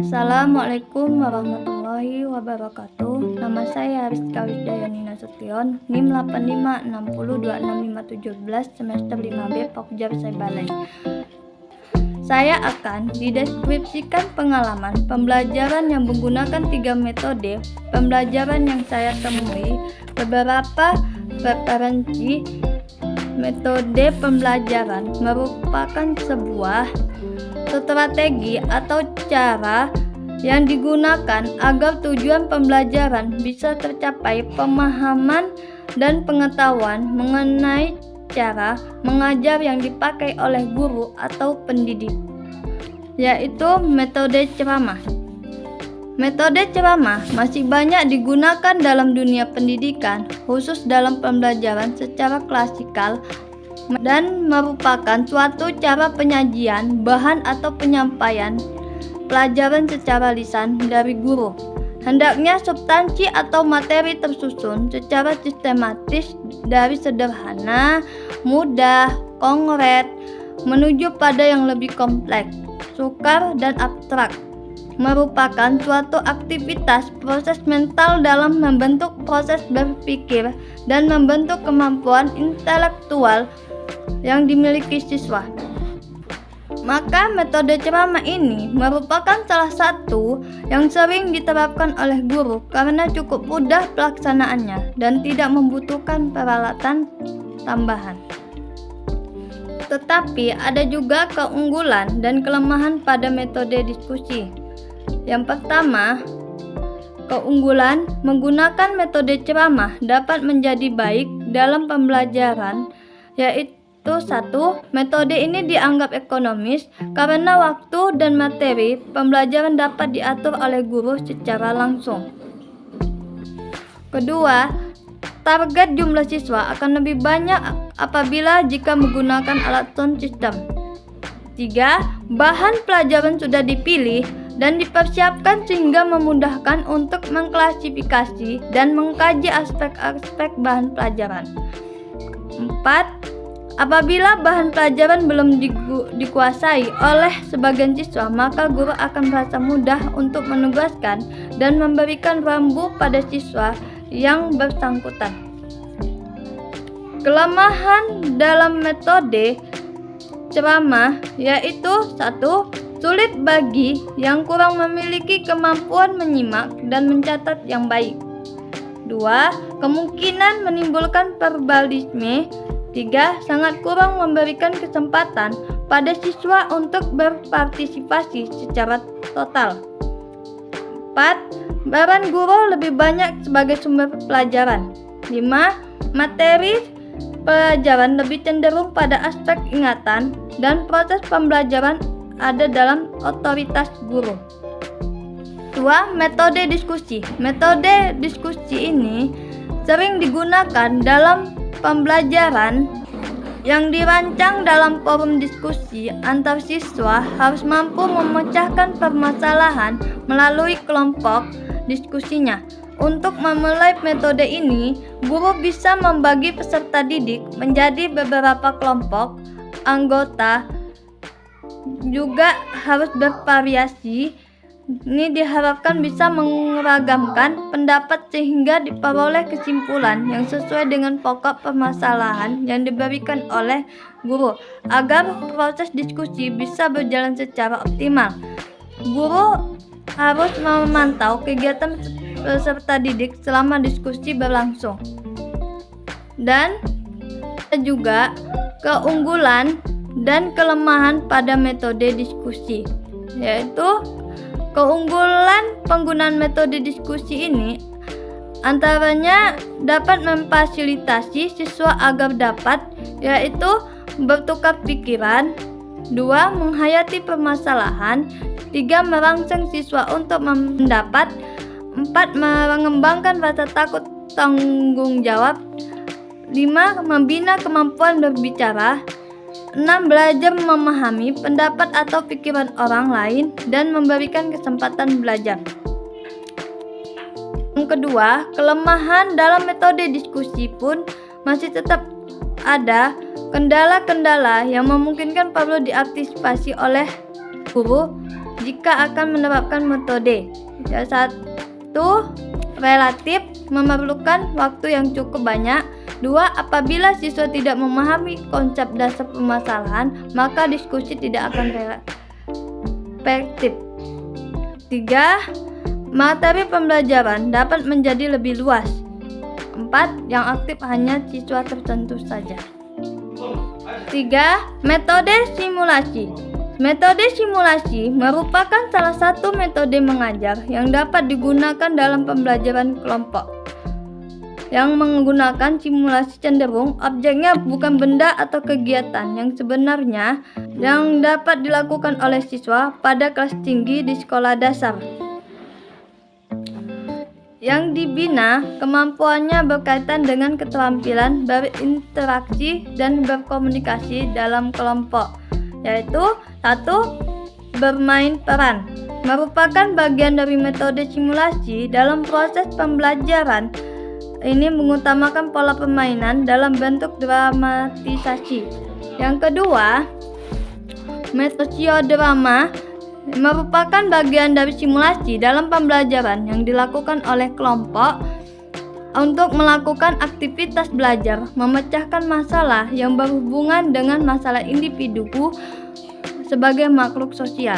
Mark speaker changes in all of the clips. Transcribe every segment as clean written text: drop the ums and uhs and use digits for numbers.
Speaker 1: Assalamualaikum warahmatullahi wabarakatuh. Nama saya Rizka Wisdayani Nasution, NIM 8560265717 semester 5B Pokja Balai. Saya akan dideskripsikan pengalaman pembelajaran yang menggunakan 3 metode pembelajaran yang saya temui, beberapa referensi. Metode pembelajaran merupakan sebuah strategi atau cara yang digunakan agar tujuan pembelajaran bisa tercapai. Pemahaman dan pengetahuan mengenai cara mengajar yang dipakai oleh guru atau pendidik, yaitu metode ceramah. Metode ceramah masih banyak digunakan dalam dunia pendidikan, khusus dalam pembelajaran secara klasikal, dan merupakan suatu cara penyajian bahan atau penyampaian pelajaran secara lisan dari guru. Hendaknya substansi atau materi tersusun secara sistematis dari sederhana, mudah, konkret, menuju pada yang lebih kompleks, sukar, dan abstrak. Merupakan suatu aktivitas proses mental dalam membentuk proses berpikir dan membentuk kemampuan intelektual yang dimiliki siswa. Maka metode ceramah ini merupakan salah satu yang sering diterapkan oleh guru karena cukup mudah pelaksanaannya dan tidak membutuhkan peralatan tambahan. Tetapi ada juga keunggulan dan kelemahan pada metode diskusi. Yang pertama, keunggulan menggunakan metode ceramah dapat menjadi baik dalam pembelajaran, yaitu 1. Metode ini dianggap ekonomis karena waktu dan materi pembelajaran dapat diatur oleh guru secara langsung. Kedua, target jumlah siswa akan lebih banyak apabila jika menggunakan alat sound system. 3. Bahan pelajaran sudah dipilih dan dipersiapkan sehingga memudahkan untuk mengklasifikasi dan mengkaji aspek-aspek bahan pelajaran. 4. Apabila bahan pelajaran belum dikuasai oleh sebagian siswa, maka guru akan merasa mudah untuk menugaskan dan memberikan rambu pada siswa yang bersangkutan. Kelemahan dalam metode ceramah yaitu 1. Sulit bagi yang kurang memiliki kemampuan menyimak dan mencatat yang baik. 2. Kemungkinan menimbulkan verbalisme. 3. Sangat kurang memberikan kesempatan pada siswa untuk berpartisipasi secara total. 4. Peran guru lebih banyak sebagai sumber pelajaran. 5. Materi pelajaran lebih cenderung pada aspek ingatan dan proses pembelajaran ada dalam otoritas guru. 2. Metode diskusi. Metode diskusi ini sering digunakan dalam pembelajaran yang dirancang dalam forum diskusi antar siswa harus mampu memecahkan permasalahan melalui kelompok diskusinya. Untuk memulai metode ini, guru bisa membagi peserta didik menjadi beberapa kelompok. Anggota juga harus bervariasi. Ini diharapkan bisa meragamkan pendapat sehingga diperoleh kesimpulan yang sesuai dengan pokok permasalahan yang diberikan oleh guru agar proses diskusi bisa berjalan secara optimal. Guru harus memantau kegiatan peserta didik selama diskusi berlangsung. Dan juga keunggulan dan kelemahan pada metode diskusi, yaitu keunggulan penggunaan metode diskusi ini antaranya dapat memfasilitasi siswa agar dapat, yaitu bertukar pikiran. 2. Menghayati permasalahan. 3. Merangsang siswa untuk mendapat. 4. Mengembangkan rasa takut tanggung jawab. 5. Membina kemampuan berbicara. 6. Belajar memahami pendapat atau pikiran orang lain dan memberikan kesempatan belajar. Yang kedua, kelemahan dalam metode diskusi pun masih tetap ada kendala-kendala yang memungkinkan perlu diantisipasi oleh guru jika akan menerapkan metode. Yang satu, relatif memerlukan waktu yang cukup banyak. 2. Apabila siswa tidak memahami konsep dasar permasalahan, maka diskusi tidak akan efektif. 3. Materi pembelajaran dapat menjadi lebih luas. 4. Yang aktif hanya siswa tertentu saja. 3. Metode simulasi. Metode simulasi merupakan salah satu metode mengajar yang dapat digunakan dalam pembelajaran kelompok. Yang menggunakan simulasi cenderung objeknya bukan benda atau kegiatan yang sebenarnya yang dapat dilakukan oleh siswa pada kelas tinggi di sekolah dasar. Yang dibina kemampuannya berkaitan dengan keterampilan berinteraksi dan berkomunikasi dalam kelompok, yaitu 1. Bermain peran merupakan bagian dari metode simulasi. Dalam proses pembelajaran ini mengutamakan pola permainan dalam bentuk dramatisasi. Yang kedua, mesodrama merupakan bagian dari simulasi dalam pembelajaran yang dilakukan oleh kelompok untuk melakukan aktivitas belajar, memecahkan masalah yang berhubungan dengan masalah individu sebagai makhluk sosial.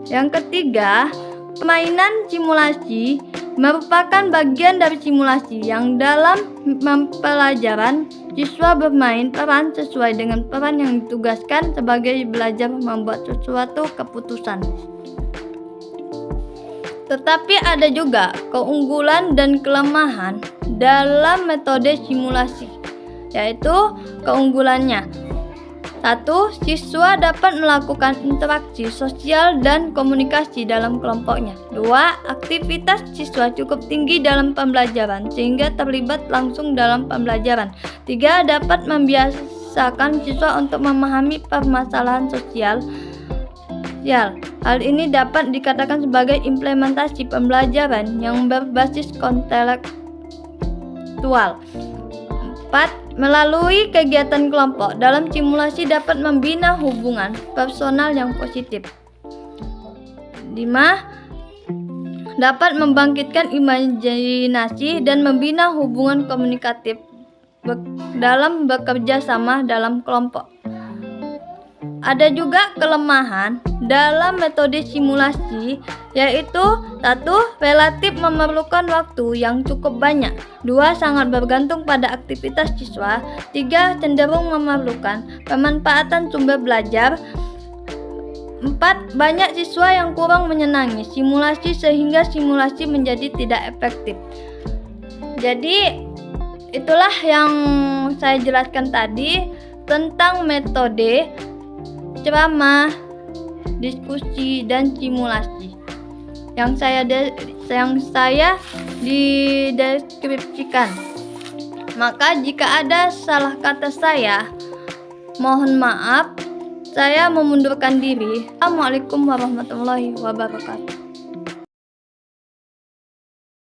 Speaker 1: Yang ketiga, permainan simulasi merupakan bagian dari simulasi yang dalam pembelajaran siswa bermain peran sesuai dengan peran yang ditugaskan sebagai belajar membuat sesuatu keputusan. Tetapi ada juga keunggulan dan kelemahan dalam metode simulasi, yaitu keunggulannya. 1. Siswa dapat melakukan interaksi sosial dan komunikasi dalam kelompoknya. 2. Aktivitas siswa cukup tinggi dalam pembelajaran sehingga terlibat langsung dalam pembelajaran. 3. Dapat membiasakan siswa untuk memahami permasalahan sosial. Hal ini dapat dikatakan sebagai implementasi pembelajaran yang berbasis kontekstual. 4. Melalui kegiatan kelompok dalam simulasi dapat membina hubungan personal yang positif. 5. Dapat membangkitkan imajinasi dan membina hubungan komunikatif dalam bekerja sama dalam kelompok. Ada juga kelemahan dalam metode simulasi, yaitu 1. Relatif memerlukan waktu yang cukup banyak. 2. Sangat bergantung pada aktivitas siswa. 3. Cenderung memerlukan pemanfaatan sumber belajar. 4. Banyak siswa yang kurang menyenangi simulasi sehingga simulasi menjadi tidak efektif. Jadi itulah yang saya jelaskan tadi tentang metode ceramah, diskusi, dan simulasi yang saya dideskripsikan. Maka jika ada salah kata saya, mohon maaf. Saya memundurkan diri. Assalamualaikum warahmatullahi wabarakatuh.